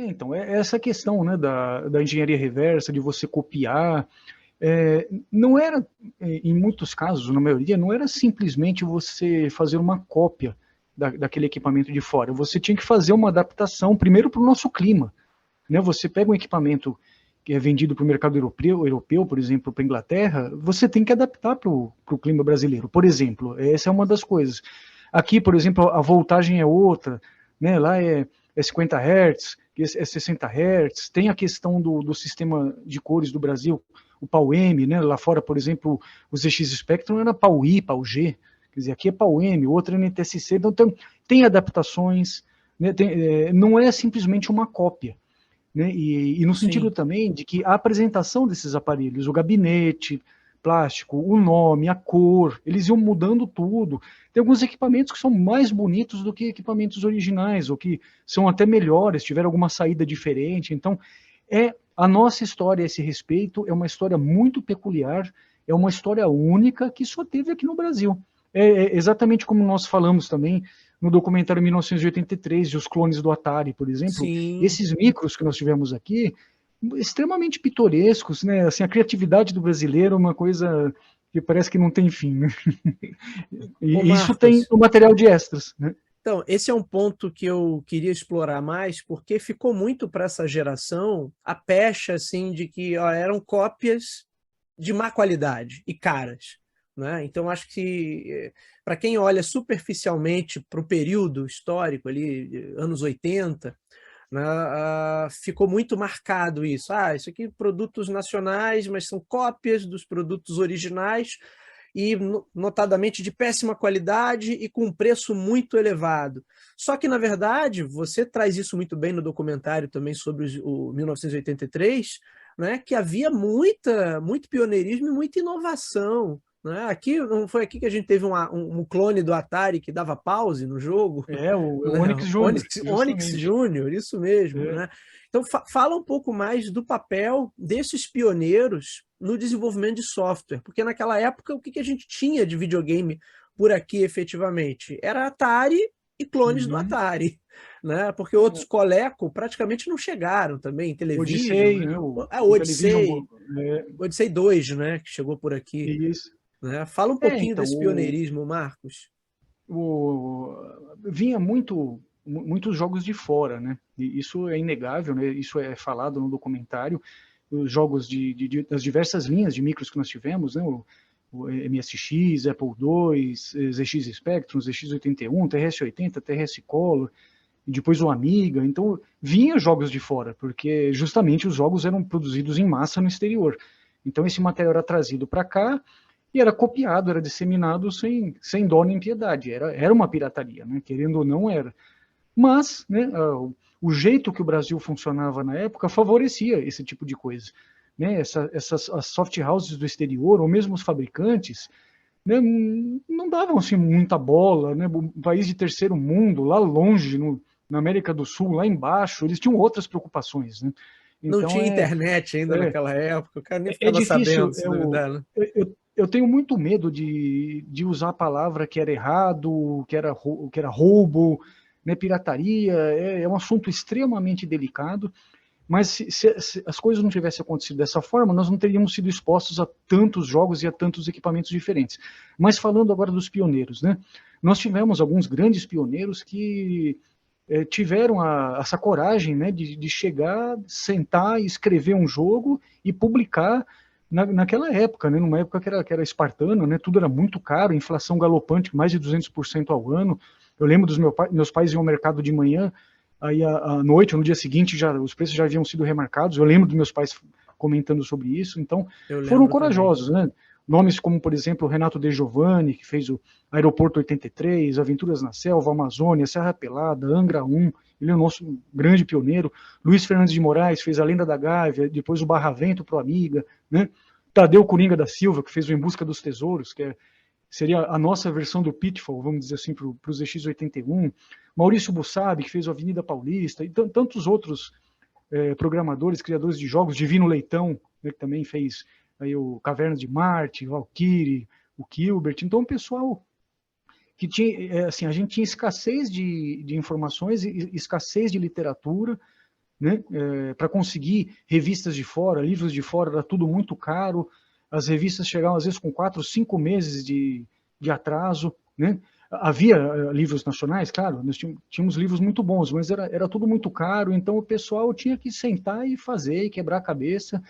Então, é essa questão, né, da engenharia reversa, de você copiar, não era, em muitos casos, na maioria, não era simplesmente você fazer uma cópia daquele equipamento de fora, você tinha que fazer uma adaptação, primeiro para o nosso clima, né? Você pega um equipamento que é vendido para o mercado europeu, por exemplo, para a Inglaterra, você tem que adaptar para o clima brasileiro. Por exemplo, essa é uma das coisas. Aqui, por exemplo, a voltagem é outra, né? Lá é 50 Hz, é 60 Hz, tem a questão do sistema de cores do Brasil, o PAL-M, né? Lá fora, por exemplo, o ZX Spectrum era PAL-I, PAL-G, quer dizer, aqui é PAL-M, o outro é NTSC, então tem adaptações, né? Não é simplesmente uma cópia, né? E no sentido Sim. também de que a apresentação desses aparelhos, o gabinete plástico, o nome, a cor, eles iam mudando tudo. Tem alguns equipamentos que são mais bonitos do que equipamentos originais, ou que são até melhores, tiveram alguma saída diferente. Então, a nossa história a esse respeito é uma história muito peculiar, é uma história única que só teve aqui no Brasil. É exatamente como nós falamos também no documentário 1983, de Os Clones do Atari, por exemplo, Sim. esses micros que nós tivemos aqui, extremamente pitorescos, né? Assim, a criatividade do brasileiro é uma coisa que parece que não tem fim, né? Ô E isso tem Marcos, no material de extras, né? então, esse é um ponto que eu queria explorar mais, porque ficou muito para essa geração a pecha assim de que ó, eram cópias de má qualidade e caras, né? Então acho que para quem olha superficialmente para o período histórico ali, anos 80, né, ficou muito marcado isso. Ah, isso aqui produtos nacionais, mas são cópias dos produtos originais e notadamente de péssima qualidade e com um preço muito elevado. Só que, na verdade, você traz isso muito bem no documentário também sobre o 1983, né, que havia muito pioneirismo e muita inovação. Né? Aqui, não foi aqui que a gente teve um clone do Atari que dava pause no jogo? O Né? Onyx Júnior, Onyx justamente. Júnior, isso mesmo. É. Né? Então, fala um pouco mais do papel desses pioneiros no desenvolvimento de software, porque naquela época o que a gente tinha de videogame por aqui efetivamente? Era Atari e clones do Uhum. Atari, né? Porque outros Coleco praticamente não chegaram também, Television, Odyssey, né? né? A O Television, é, Odyssey 2, né? Que chegou por aqui, isso. né? Fala um pouquinho Então, desse pioneirismo, Marcos. o, vinha muitos jogos de fora, né? E isso é inegável, né? Isso é falado no documentário. Os jogos das diversas linhas de micros que nós tivemos, né? O MSX, Apple II, ZX Spectrum, ZX81, TRS-80, TRS Color, e depois o Amiga. Então, vinha jogos de fora, porque justamente os jogos eram produzidos em massa no exterior. Então, esse material era trazido para cá e era copiado, era disseminado sem dó nem piedade. Era uma pirataria, né? Querendo ou não, era. Mas, né, o jeito que o Brasil funcionava na época favorecia esse tipo de coisa. Né? As soft houses do exterior, ou mesmo os fabricantes, né, não davam assim muita bola, né? Um país de terceiro mundo, lá longe, na América do Sul, lá embaixo, eles tinham outras preocupações, né? Não Então tinha internet ainda é, naquela época, o cara nem é ficava difícil. sabendo se duvidar, né? Eu tenho muito medo de usar a palavra que era errado, que era roubo, né, pirataria. É um assunto extremamente delicado. Mas se as coisas não tivessem acontecido dessa forma, nós não teríamos sido expostos a tantos jogos e a tantos equipamentos diferentes. Mas falando agora dos pioneiros, né? Nós tivemos alguns grandes pioneiros que tiveram essa coragem, né, de chegar, sentar e escrever um jogo e publicar naquela época, né, numa época que era espartana, né, tudo era muito caro, inflação galopante, mais de 200% ao ano. Eu lembro dos meus pais iam ao mercado de manhã, aí à noite, no dia seguinte, os preços já haviam sido remarcados. Eu lembro dos meus pais comentando sobre isso. Então, Eu foram lembro também. corajosos, né? Nomes como, por exemplo, Renato De Giovanni, que fez o Aeroporto 83, Aventuras na Selva, Amazônia, Serra Pelada, Angra 1, ele é o nosso grande pioneiro. Luiz Fernandes de Moraes fez A Lenda da Gávea, depois o Barravento pro Amiga, né? Tadeu Coringa da Silva, que fez o Em Busca dos Tesouros, seria a nossa versão do Pitfall, vamos dizer assim, para o ZX81. Maurício Bussabi, que fez o Avenida Paulista, e tantos outros programadores, criadores de jogos, Divino Leitão, né, que também fez aí o Caverna de Marte, Valkyrie, o Gilbert. Então, o pessoal que tinha, assim, a gente tinha escassez de informações, escassez de literatura, né? Para conseguir revistas de fora, livros de fora, era tudo muito caro. As revistas chegavam, às vezes, com 4, 5 meses de atraso, né? Havia livros nacionais, claro, nós tínhamos livros muito bons, mas era tudo muito caro, então o pessoal tinha que sentar e fazer, e quebrar a cabeça,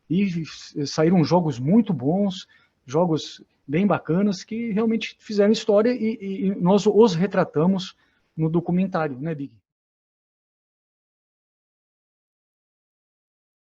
e saíram jogos muito bons, jogos bem bacanas, que realmente fizeram história, e nós os retratamos no documentário, né, Big?